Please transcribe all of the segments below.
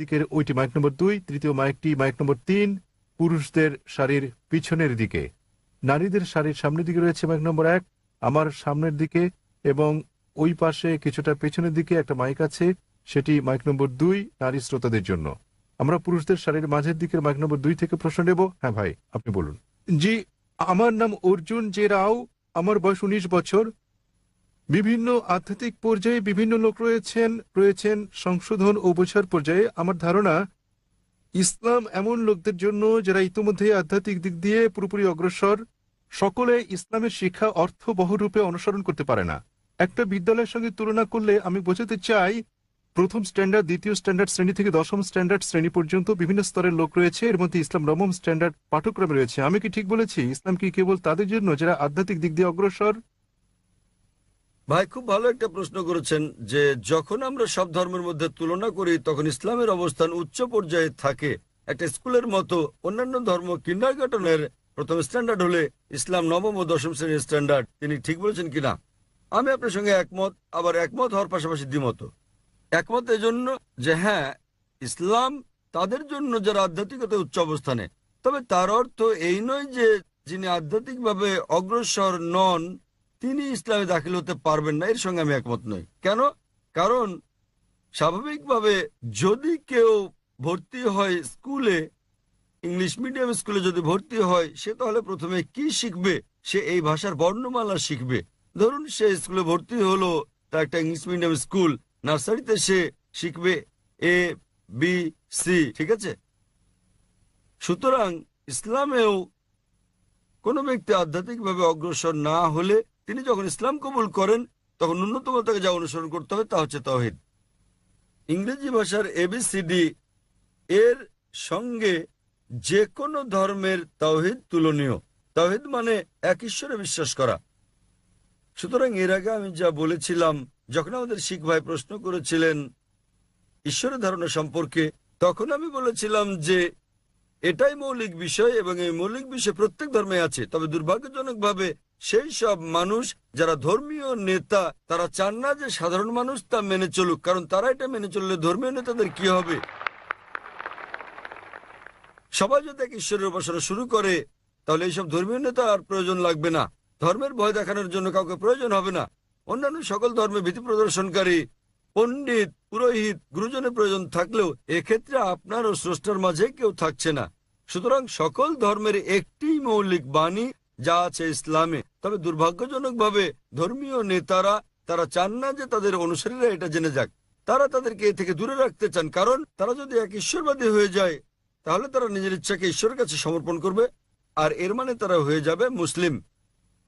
দিকের ওইটি মাইক নম্বর 2, তৃতীয় মাইকটি মাইক নম্বর 3 পুরুষদের শাড়ির পিছনের দিকে। নারীদের শাড়ির সামনের দিকে রয়েছে মাইক নম্বর 1 আমার সামনের দিকে, এবং ওই পাশে কিছুটা পেছনের দিকে একটা মাইক আছে, সেটি মাইক নম্বর 2 নারী শ্রোতাদের জন্য। আমরা পুরুষদের শাড়ির মাঝের দিকের মাইক নম্বর 2 থেকে প্রশ্ন নেব। হ্যাঁ ভাই, আপনি বলুন। জি, আমার নাম অর্জুন জে রাও, আমার বয়স 19 বছর। বিভিন্ন আধ্যাত্মিক পর্যায়ে বিভিন্ন লোক রয়েছেন সংশোধন ও বোঝার পর্যায়ে। আমার ধারণা ইসলাম এমন লোকদের জন্য যারা ইতিমধ্যে আধ্যাত্মিক দিক দিয়ে পুরোপুরি অগ্রসর। সকলে ইসলামের শিক্ষা অর্থবহরূপে অনুসরণ করতে পারে না। একটা বিদ্যালয়ের সঙ্গে তুলনা করলে আমি বোঝাতে চাই, প্রথম স্ট্যান্ডার্ড, দ্বিতীয় স্ট্যান্ডার্ড শ্রেণী থেকে দশম স্ট্যান্ডার্ড শ্রেণী পর্যন্ত বিভিন্ন স্তরের লোক রয়েছে। এর মধ্যে ইসলাম নবম স্ট্যান্ডার্ড পাঠ্যক্রমে রয়েছে। আমি কি ঠিক বলেছি? ইসলাম কি কেবল তাদের জন্য যারা আধ্যাত্মিক দিক দিয়ে অগ্রসর? ভাই, খুব ভালো একটা প্রশ্ন করেছেন যে যখন আমরা সব ধর্মের মধ্যে তুলনা করি তখন ইসলামের অবস্থান উচ্চ পর্যায়ে থাকে। একটা স্কুলের মতো অন্যান্য ধর্ম কিন্ডারগার্টেনের প্রথম স্ট্যান্ডার্ড হলে ইসলাম নবম ও দশম শ্রেণীর স্ট্যান্ডার্ড। তিনি ঠিক বলেছেন কিনা আমি আপনার সঙ্গে একমত, আবার একমত হওয়ার পাশাপাশি দ্বিমত। একমত এজন্য যে হ্যাঁ, ইসলাম তাদের জন্য যারা আধ্যাত্মিকতায় উচ্চ অবস্থানে। তবে তার অর্থ এই নয় যে যিনি আধ্যাত্মিকভাবে অগ্রসর নন তিনি ইসলামে দাখিল হতে পারবেন না। এর সঙ্গে আমি একমত নই। কেন? কারণ স্বাভাবিকভাবে যদি কেউ ভর্তি হয় স্কুলে, ইংলিশ মিডিয়াম স্কুলে যদি ভর্তি হয়, সে তাহলে প্রথমে কি শিখবে? সে এই ভাষার বর্ণমালা শিখবে। ধরুন সে স্কুলে ভর্তি হলো, তা একটা ইংলিশ মিডিয়াম স্কুল, নার্সারিতে সে শিখবে এ বি সি, ঠিক আছে? সুতরাং ইসলামেও কোনো ব্যক্তি আধ্যাত্মিকভাবে অগ্রসর না হলে তিনি যখন ইসলাম কবুল করেন তখন ন্যূনতম তাকে যা অনুসরণ করতে হবে তা হচ্ছে তাওহীদ। ইংরেজি ভাষার এবিসিডি এর সঙ্গে যে কোনো ধর্মের তাওহীদ তুলনীয়। তাওহীদ মানে এক ঈশ্বরে বিশ্বাস করা। সুতরাং এর আগে আমি যা বলেছিলাম, যখন আমাদের শিখ ভাই প্রশ্ন করেছিলেন ঈশ্বরের ধারণা সম্পর্কে, তখন আমি বলেছিলাম যে এটাই মৌলিক বিষয় এবং এই মৌলিক বিষয় প্রত্যেক ধর্মে আছে। তবে দুর্ভাগ্যজনকভাবে সেই সব মানুষ যারা ধর্মীয় নেতা, তারা চান না যে সাধারণ মানুষ তা মেনে চলুক, কারণ তারা এটা মেনে চললে ধর্মীয় নেতাদের কি হবে? সবাই যদি এক ঈশ্বরের উপাসনা শুরু করে তাহলে এইসব ধর্মীয় নেতা আর প্রয়োজন লাগবে না। ধর্মের ভয় দেখানোর জন্য কাউকে প্রয়োজন হবে না। অন্যান্য সকল ধর্মে ভীতি প্রদর্শনকারী পণ্ডিত, পুরোহিত, গুরুজনের প্রয়োজন থাকলেও এক্ষেত্রে আপনার ও স্রষ্টার মাঝে কেউ থাকছে না। সুতরাং সকল ধর্মের একটি মৌলিক বাণী যা আছে ইসলামে। তবে দুর্ভাগ্যজনকভাবে ধর্মীয় নেতারা তারা চান না যে তাদের অনুসারীরা এটা জেনে যাক। তারা তাদেরকে এ থেকে দূরে রাখতে চান, কারণ তারা যদি এক ঈশ্বরবাদী হয়ে যায় তাহলে তারা নিজের ইচ্ছাকে ঈশ্বরের কাছে সমর্পণ করবে, আর এর মানে তারা হয়ে যাবে মুসলিম,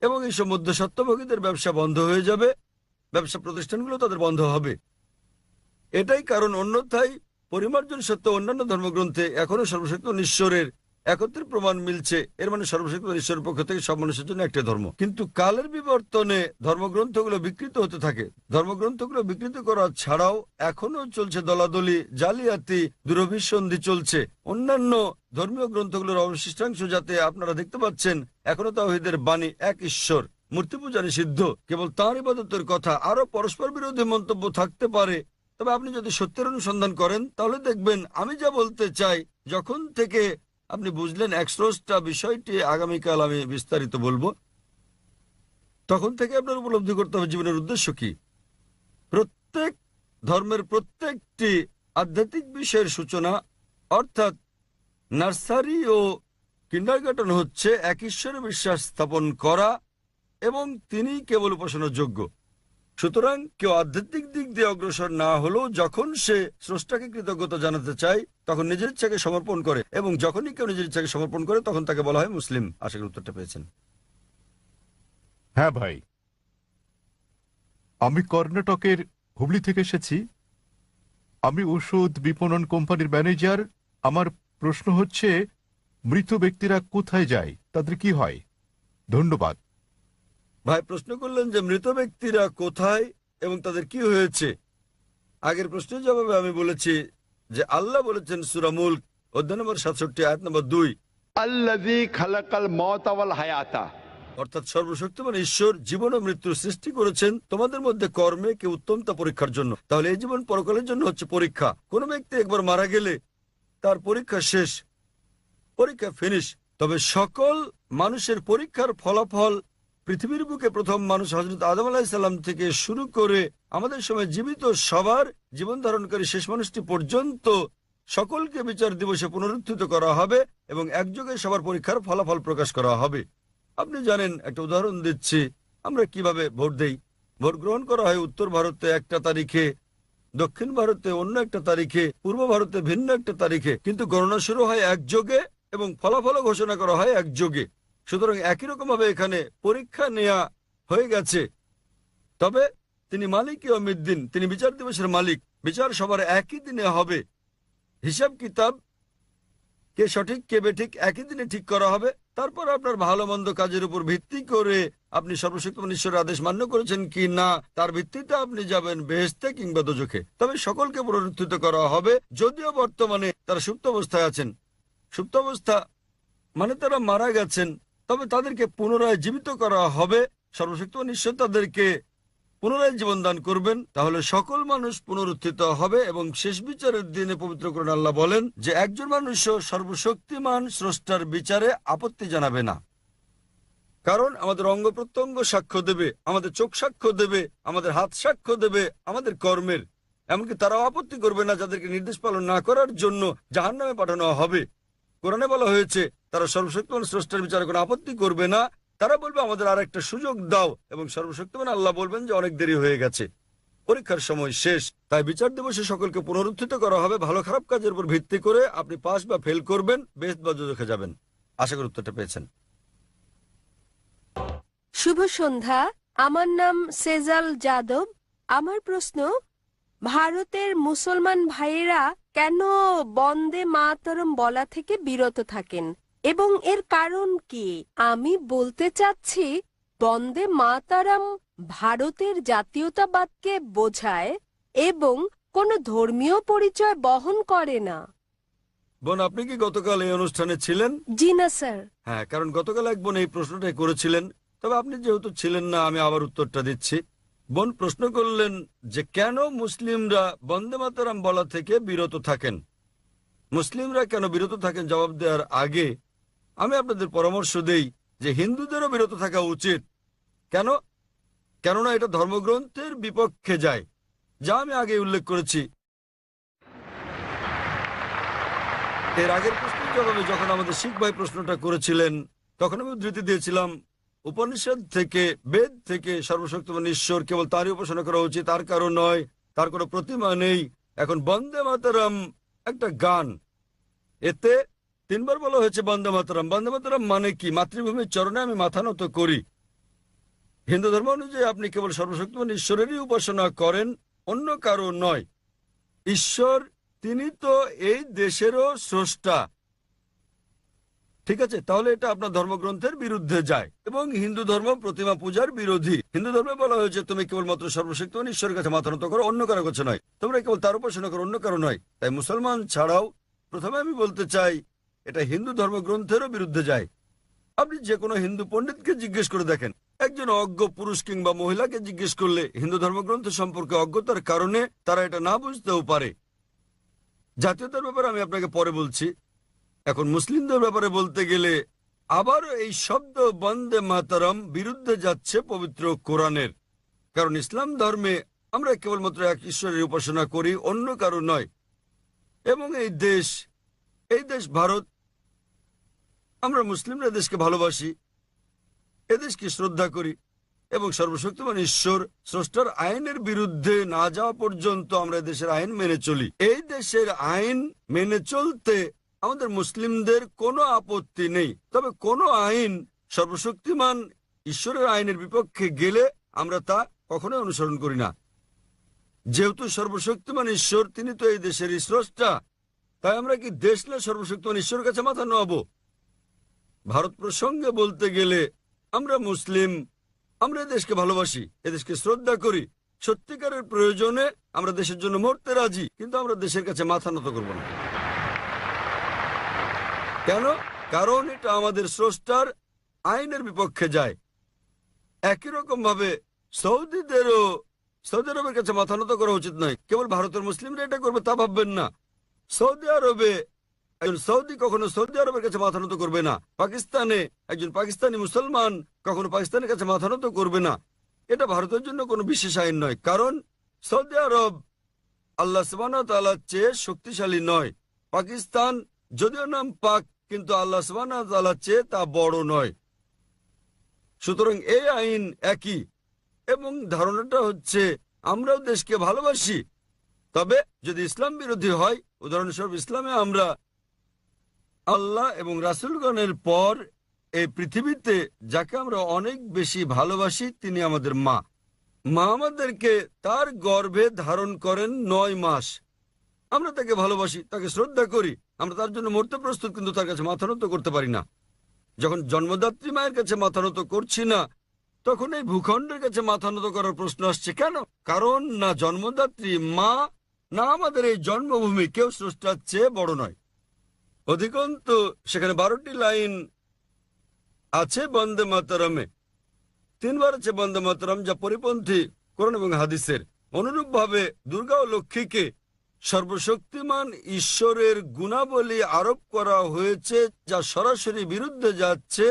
এবং এইসব মধ্যস্বত্বভোগীদের ব্যবসা বন্ধ হয়ে যাবে, ব্যবসা প্রতিষ্ঠানগুলো তাদের বন্ধ হবে। এটাই কারণ। অন্যথায় পরিমার্জন সত্ত্বেও অন্যান্য ধর্মগ্রন্থে এখনো সর্বশক্ত ঈশ্বরের একত্রের প্রমাণ মিলছে। এর মানে সর্বশক্ত ঈশ্বরের পক্ষ থেকে সব মানুষের জন্য একটা ধর্ম। কিন্তু কালের বিবর্তনে ধর্মগ্রন্থগুলো বিকৃত হতে থাকে। ধর্মগ্রন্থগুলো বিকৃত করা ছাড়াও এখনো চলছে দলাদলি, জালিয়াতি, দুরভিসন্ধি চলছে। অন্যান্য ধর্মীয় গ্রন্থগুলোর অবশিষ্টাংশ যাতে আপনারা দেখতে পাচ্ছেন এখনো তাওহীদের বাণী এক ঈশ্বর, মূর্তি পূজা নিষিদ্ধ, কেবল তাঁর ইবাদতের কথা। আরো পরস্পর বিরোধী মন্তব্য থাকতে পারে, তবে আপনি যদি সত্যের অনুসন্ধান করেন তাহলে দেখবেন আমি যা বলতে চাই। যখন থেকে আপনি বুঝলেন এক স্রষ্টা বিষয়টি, আগামীকাল আমি বিস্তারিত বলবো, তখন থেকে আপনার উপলব্ধি করতে হবে জীবনের উদ্দেশ্য কি। প্রত্যেক ধর্মের প্রত্যেকটি আধ্যাত্মিক বিষয়ের সূচনা, অর্থাৎ নার্সারি ও কিন্ডারগার্টেন হচ্ছে এক ঈশ্বরে বিশ্বাস স্থাপন করা এবং তিনি কেবল উপাসনার যোগ্য। সুতরাং কেউ আধ্যাত্মিক দিক দিয়ে অগ্রসর না হলেও যখন সে স্রষ্টাকে কৃতজ্ঞতা জানাতে চায় তখন নিজের ইচ্ছাকে সমর্পণ করে, এবং যখনই কেউ নিজের ইচ্ছাকে সমর্পণ করে তখন তাকে বলা হয় মুসলিম। আশা করি উত্তরটা পেয়েছেন। হ্যাঁ ভাই, আমি কর্ণাটকের হুবলি থেকে এসেছি। আমি ওষুধ বিপণন কোম্পানির ম্যানেজার। আমার প্রশ্ন হচ্ছে, মৃত ব্যক্তিরা কোথায় যায়, তাদের কি হয়? ধন্যবাদ। ভাই প্রশ্ন করলেন যে মৃত ব্যক্তিরা কোথায় এবং তাদের কি হয়েছে। আগের প্রশ্নের জবাবে আমি বলেছি যে আল্লাহ বলেছেন সূরা মুলক অধ্যায় নম্বর 67 আয়াত নম্বর 2, আল্লাযী খালাকাল মাউতা ওয়াল হায়াতা, অর্থাৎ সর্বশক্তিমান ঈশ্বর জীবন ও মৃত্যুর সৃষ্টি করেছেন তোমাদের মধ্যে কর্মে কে উত্তম তা পরীক্ষার জন্য। তাহলে এই জীবন পরকালের জন্য হচ্ছে পরীক্ষা। কোনো ব্যক্তি একবার মারা গেলে তার পরীক্ষা শেষ, পরীক্ষা ফিনিশ। তবে সকল মানুষের পরীক্ষার ফলাফল পৃথিবীর বুকে প্রথম মানুষ হযরত আদম আলাইহিস সালাম থেকে শুরু করে আমাদের সময় জীবিত সবার জীবন ধারণকারী শেষ মানুষটি পর্যন্ত সকলকে বিচার দিবসে পুনরুত্থিত করা হবে এবং একযোগে সবার পরীক্ষার ফলাফল প্রকাশ করা হবে। আপনি জানেন, একটা উদাহরণ দিচ্ছি, আমরা কিভাবে ভোট দেই। ভোট গ্রহণ করা হয় উত্তর ভারতে একটা তারিখে, দক্ষিণ ভারতে অন্য একটা তারিখে, পূর্ব ভারতে ভিন্ন একটা তারিখে, কিন্তু গণনা শুরু হয় একযোগে এবং ফলাফল ঘোষণা করা হয় একযোগে। সুতরাং একই রকম ভাবে এখানে পরীক্ষা নেওয়া হয়ে গেছে। তবে তিনি মালিক ইয়াউমিদ্দিন, তিনি বিচার দিবসের মালিক। বিচার সবার একই দিনে হবে। হিসাব কিতাব কে সঠিক কে বেঠিক একই দিনে ঠিক করা হবে। তারপর আপনার ভালো মন্দ কাজের উপর ভিত্তি করে আপনি সর্বশক্তিমান ঈশ্বরের আদেশ মান্য করেছেন কি না, তার ভিত্তিতে আপনি যাবেন বেহেশতে কিংবা দোজখে। তবে সকলকে পুনরুত্থিত করা হবে, যদিও বর্তমানে তারা সুপ্ত অবস্থায় আছেন। সুপ্ত অবস্থা মানে তারা মারা গেছেন, তবে তাদেরকে পুনরায় জীবিত করা হবে। সর্বশক্তিমান ঈশ্বর তাদেরকে পুনরায় জীবন দান করবেন। তাহলে সকল মানুষ পুনরুত্থিত হবে এবং শেষ বিচারের দিনে পবিত্র কোরআনে আল্লাহ বলেন যে একজন মানুষও সর্বশক্তিমান স্রষ্টার বিচারে আপত্তি জানাবে না। কারণ আমাদের অঙ্গ প্রত্যঙ্গ সাক্ষ্য দেবে, আমাদের চোখ সাক্ষ্য দেবে, আমাদের হাত সাক্ষ্য দেবে আমাদের কর্মের। এমনকি তারাও আপত্তি করবে না যাদেরকে নির্দেশ পালন না করার জন্য জাহান্নামে পাঠানো হবে। কোরআনে বলা হয়েছে তারা সর্বশক্তিমান স্রষ্টার বিচারে কোনো আপত্তি করবে না। তারা বলবে আমাদের আর একটা সুযোগ দাও, এবং সর্বশক্তিমান আল্লাহ বলবেন যে অনেক দেরি হয়ে গেছে, পরীক্ষার সময় শেষ। তাই বিচার দিবসে সকলকে পুনরুত্থিত করা হবে ভালো খারাপ কাজের উপর ভিত্তি করে। আপনি পাস বা ফেল করবেন, বেহেশত বা দোজখে যাবেন। আশা করি উত্তরটা পেয়েছেন। শুভ সন্ধ্যা। আমার নাম সেজাল যাদব। আমার প্রশ্ন, ভারতের মুসলমান ভাইয়েরা কেন বন্দে মাতরম বলা থেকে বিরত থাকেন এবং এর কারণ কি? আমি বলতে চাচ্ছি, বন্দে মাতরম ভারতের জাতীয়তাবাদকে বোঝায় এবং কোনো ধর্মীয় পরিচয় বহন করে না। বোন, আপনি কি গতকাল এই অনুষ্ঠানে ছিলেন? জি না স্যার। হ্যাঁ, কারণ গতকাল এক বোন এই প্রশ্নটাই করেছিলেন। তবে আপনি যেহেতু ছিলেন না, আমি আবার উত্তরটা দিচ্ছি। বোন প্রশ্ন করলেন যে কেন মুসলিমরা বন্দে মাতরম বলা থেকে বিরত থাকেন। মুসলিমরা কেন বিরত থাকেন জবাব দেওয়ার আগে আমি আপনাদের পরামর্শ দেই যে হিন্দুদেরও বিরত থাকা উচিত। কেন? কেননা এটা ধর্মগ্রন্থের বিপক্ষে যায়, যা আমি আগে উল্লেখ করেছি। এর আগের প্রশ্নের জবাবে যখন আমাদের শিখ ভাই প্রশ্নটা করেছিলেন, তখন আমি উদ্ধৃতি দিয়েছিলাম উপনিষদ থেকে, বেদ থেকে, সর্বশক্তিমান ঈশ্বর কেবল তারই উপাসনা করা উচিত, আর কারো নয়, তার কোনো প্রতিমা নেই। এখন বন্দে মাতরম একটা গান, এতে 3 বার বলা হয়েছে বন্দে মাতরম। বন্দে মাতরম মানে কি? মাতৃভূমির চরণে আমি মাথা নত করি। হিন্দু ধর্ম অনুযায়ী আপনি কেবল সর্বশক্তিমান ঈশ্বরেরই উপাসনা করেন, অন্য কারো নয়। ঈশ্বর তিনি তো এই দেশেরও স্রষ্টা, ঠিক আছে? তাহলে এটা আপনার ধর্মগ্রন্থের বিরুদ্ধে যায় এবং হিন্দু ধর্ম প্রতিমা পূজার বিরোধী। হিন্দু ধর্মে বলা হয়েছে তুমি কেবলমাত্র সর্বশক্তিমান ঈশ্বরের কাছে মাথা নত করো, অন্য কারো কাছে নয়। তোমরা কেবল তার উপাসনা করো, অন্য কারো নয়। তাই মুসলমান ছাড়াও প্রথমে আমি বলতে চাই এটা হিন্দু ধর্মগ্রন্থেরও বিরুদ্ধে যায়। আপনি যে কোনো হিন্দু পণ্ডিতকে জিজ্ঞেস করে দেখেন, একজন অজ্ঞ পুরুষ কিংবা মহিলাকে জিজ্ঞেস করলে হিন্দু ধর্মগ্রন্থ সম্পর্কে অজ্ঞতার কারণে তারা এটা না বুঝতেও পারে। জাতীয়তার ব্যাপারে আমি আপনাকে পরে বলছি। এখন মুসলিমদের ব্যাপারে বলতে গেলে আবারও এই শব্দ বন্দে মাতরম বিরুদ্ধে যাচ্ছে পবিত্র কোরআনের। কারণ ইসলাম ধর্মে আমরা কেবলমাত্র এক ঈশ্বরের উপাসনা করি, অন্য কারো নয়। এবং এই দেশ ভারত, আমরা মুসলিমরা দেশকে ভালোবাসি, এদেশকে শ্রদ্ধা করি এবং সর্বশক্তিমান ঈশ্বর স্রষ্টার আইনের বিরুদ্ধে না যাওয়া পর্যন্ত আমরা দেশের আইন মেনে চলি। এই দেশের আইন মেনে চলতে আমাদের মুসলিমদের কোনো আপত্তি নেই। তবে কোনো আইন সর্বশক্তিমান ঈশ্বরের আইনের বিপক্ষে গেলে আমরা তা কখনোই অনুসরণ করি না। যেহেতু সর্বশক্তিমান ঈশ্বর তিনি তো এই দেশেরই স্রষ্টা, তাই আমরা কি দেশ না সর্বশক্তিমান ঈশ্বরের কাছে মাথা নোয়াবো? ভারত প্রসঙ্গে বলতে গেলে আমরা মুসলিম, আমরা দেশকে ভালোবাসি, এদেশকে শ্রদ্ধা করি। সত্যিকারের প্রয়োজনে আমরা দেশের জন্য মরতে রাজি, কিন্তু আমরা দেশের কাছে মাথা নত করব না। কেন? কারণ এটা আমাদের স্রষ্টার আইনের বিপক্ষে যায়। একই রকম ভাবে সৌদি আরবের কাছে মাথা নত করা উচিত নয়। কেবল ভারতের মুসলিমরা এটা করবে তা ভাববেন না। সৌদি আরবে একজন সৌদি কখনো সৌদি আরবের কাছে মাথা নত করবে না। পাকিস্তানে একজন পাকিস্তানি মুসলমান কখনো পাকিস্তানের কাছে মাথা নত করবে না। এটা ভারতের জন্য কোনো বিশেষ আইন নয়, কারণ সৌদি আরব আল্লাহ সুবহানাহু ওয়া তাআলার চেয়ে শক্তিশালী নয়। পাকিস্তান যদিও নাম পাক, কিন্তু আল্লাহ সুবহানাহু ওয়া তাআলার চেয়ে তা বড় নয়। সুতরাং এই আইন একই, এবং ধারণাটা হচ্ছে আমরাও দেশকে ভালোবাসি, তবে যদি ইসলাম বিরোধী হয়, উদাহরণস্বরূপ ইসলামে আমরা আল্লাহ এবং রাসূলগণের পর এই পৃথিবীতে যাকে আমরা অনেক বেশি ভালোবাসি তিনি আমাদের মা। মা আমাদেরকে তার গর্ভে ধারণ করেন 9 মাস। আমরা তাকে ভালোবাসি, তাকে শ্রদ্ধা করি, আমরা তার জন্য মরতে প্রস্তুত, কিন্তু তার কাছে মাথা নত করতে পারি না। যখন জন্মদাত্রী মায়ের কাছে মাথা নত করছি না, তখন এই ভূখণ্ডের কাছে মাথা নত করার প্রশ্ন আসছে কেন? কারণ না জন্মদাত্রী মা না আমাদের এই জন্মভূমি কেউ স্রষ্টার চেয়ে বড় নয়। অধিকন্তু সেখানে 12টি লাইন আছে বন্দে মাতরমে, 3 বার আছে বন্দে মাতরম, যা পরিপন্থী কোরআন এবং হাদিসের। অনুরূপভাবে দুর্গা ও লক্ষ্মীকে সর্বশক্তিমান ঈশ্বরের গুণাবলী আরোপ করা হয়েছে, যা সরাসরি বিরুদ্ধে যাচ্ছে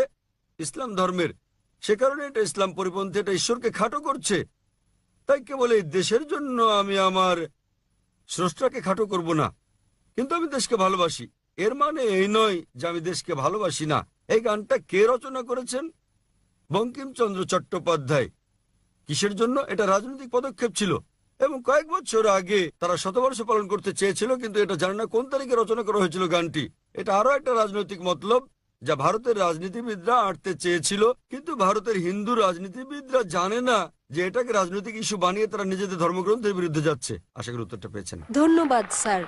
ইসলাম ধর্মের। সে কারণে এটা ইসলাম পরিপন্থী, এটা ঈশ্বরকে খাটো করছে। তাই কেবল এই দেশের জন্য আমি আমার স্রষ্টাকে খাটো করব না, কিন্তু আমি দেশকে ভালোবাসি। এর মানে এই নয় যে আমি দেশকে ভালোবাসি না। এই গানটা কে রচনা করেছেন? বঙ্কিমচন্দ্র চট্টোপাধ্যায়। কিসের জন্য? এটা রাজনৈতিক পদক্ষেপ ছিল, এবং কয়েক বছর আগে তারা শতবর্ষ পালন করতে চেয়েছিল, কিন্তু এটা জানে না কোন তারিখে রচনা করা হয়েছিল গানটি। এটা আরো একটা রাজনৈতিক মতলব যা ভারতের রাজনীতিবিদরা আঁটতে চেয়েছিল, কিন্তু ভারতের হিন্দু রাজনীতিবিদরা জানে না যে এটাকে রাজনৈতিক ইস্যু বানিয়ে তারা নিজেদের ধর্মগ্রন্থের বিরুদ্ধে যাচ্ছে। আশা করি উত্তরটা পেয়েছেন। ধন্যবাদ স্যার।